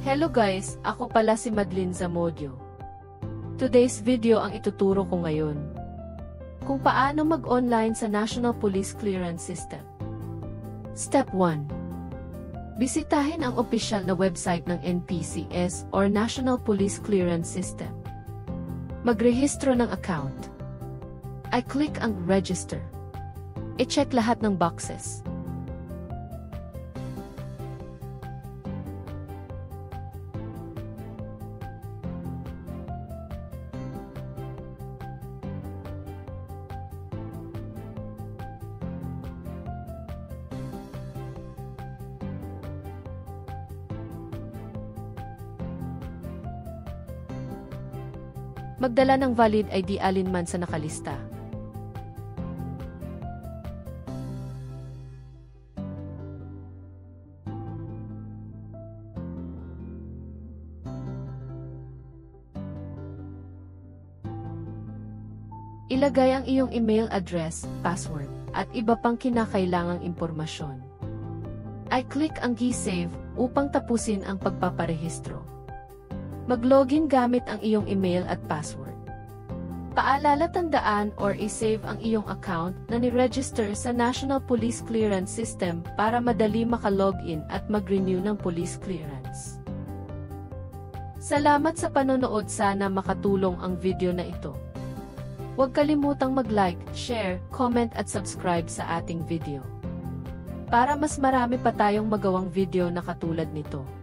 Hello guys, ako pala si Madeline Zamudio. Today's video ang ituturo ko ngayon. Kung paano mag-online sa National Police Clearance System. Step 1. Bisitahin ang opisyal na website ng NPCS or National Police Clearance System. Magrehistro ng account. I-click ang Register. I-check lahat ng boxes. Magdala ng valid ID alinman sa nakalista. Ilagay ang iyong email address, password, at iba pang kinakailangang impormasyon. I-click ang G-Save upang tapusin ang pagpaparehistro. Mag-login gamit ang iyong email at password. Paalala, tandaan or i-save ang iyong account na ni-register sa National Police Clearance System para madali maka-login at mag-renew ng police clearance. Salamat sa panonood, sana makatulong ang video na ito. Huwag kalimutang mag-like, share, comment at subscribe sa ating video. Para mas marami pa tayong magawang video na katulad nito.